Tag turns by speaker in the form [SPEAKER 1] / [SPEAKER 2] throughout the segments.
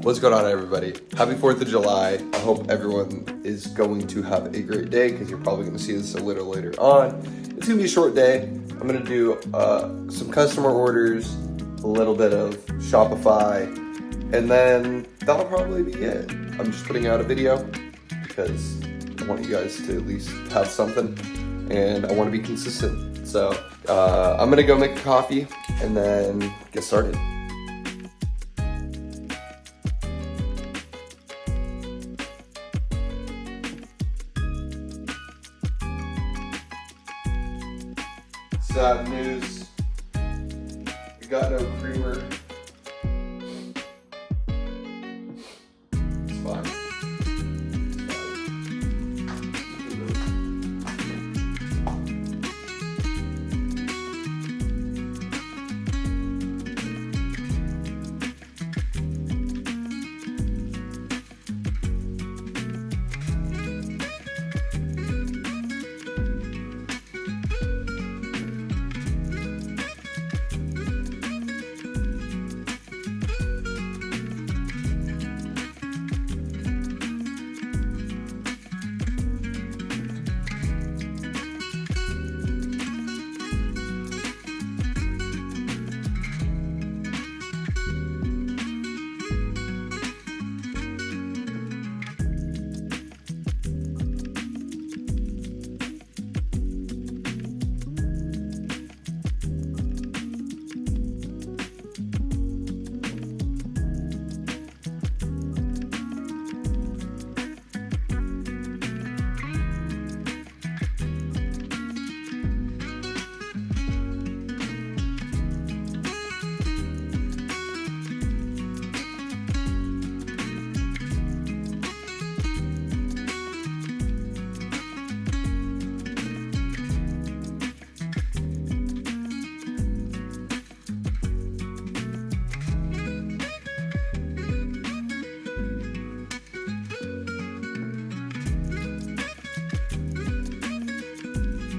[SPEAKER 1] What's going on, everybody? Happy 4th of July. I hope everyone is going to have a great day because you're probably going to see this a little later on. It's going to be a short day. I'm going to do some customer orders, a little bit of Shopify, and then that'll probably be it. I'm just putting out a video because I want you guys to at least have something, and I want to be consistent. So I'm going to go make a coffee and then get started. Sad news, we got no creamer. It's fine.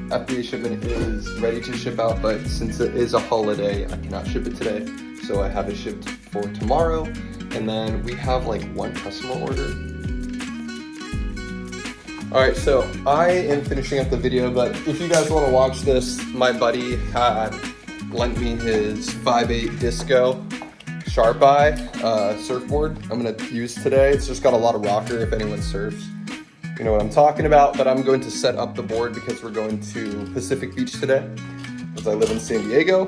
[SPEAKER 1] FBA shipment is ready to ship out, but since it is a holiday, I cannot ship it today. So I have it shipped for tomorrow. And then we have like one customer order. All right, so I am finishing up the video, but if you guys want to watch this, my buddy had lent me his 5.8 Disco Sharp Eye surfboard I'm gonna use today. It's just got a lot of rocker if anyone surfs. You know what I'm talking about, but I'm going to set up the board because we're going to Pacific Beach today, because I live in San Diego.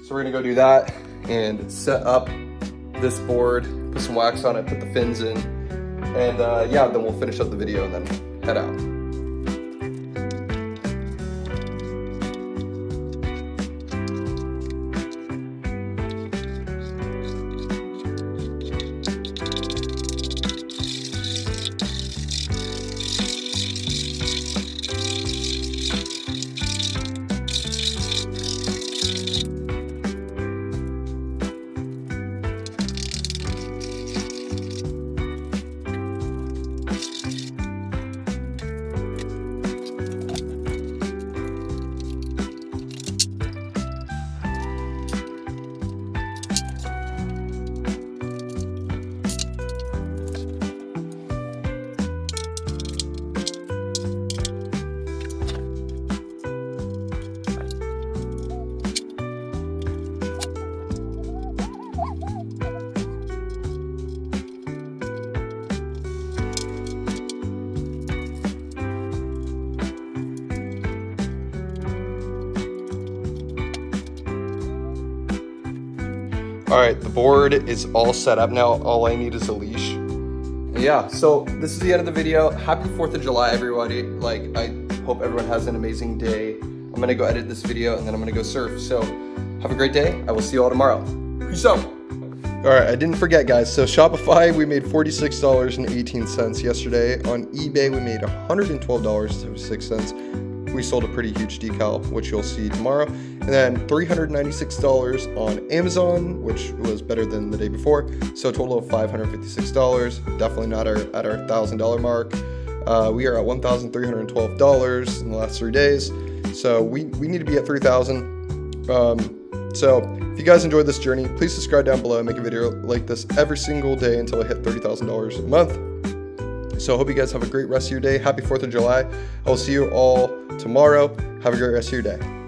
[SPEAKER 1] So we're gonna go do that and set up this board, put some wax on it, put the fins in, and yeah, then we'll finish up the video and then head out. All right, the board is all set up now. All I need is a leash. And yeah, so this is the end of the video. Happy 4th of July, everybody. Like, I hope everyone has an amazing day. I'm gonna go edit this video and then I'm gonna go surf. So have a great day. I will see you all tomorrow. Peace out. All right, I didn't forget, guys. So Shopify, we made $46.18 yesterday. On eBay, we made $112.06. We sold a pretty huge decal, which you'll see tomorrow. And then $396 on Amazon, which was better than the day before. So a total of $556. Definitely not at our $1,000 mark. We are at $1,312 in the last 3 days. So we need to be at 3,000. So if you guys enjoyed this journey, please subscribe down below and make a video like this every single day until I hit $30,000 a month. So I hope you guys have a great rest of your day. Happy 4th of July. I will see you all tomorrow. Have a great rest of your day.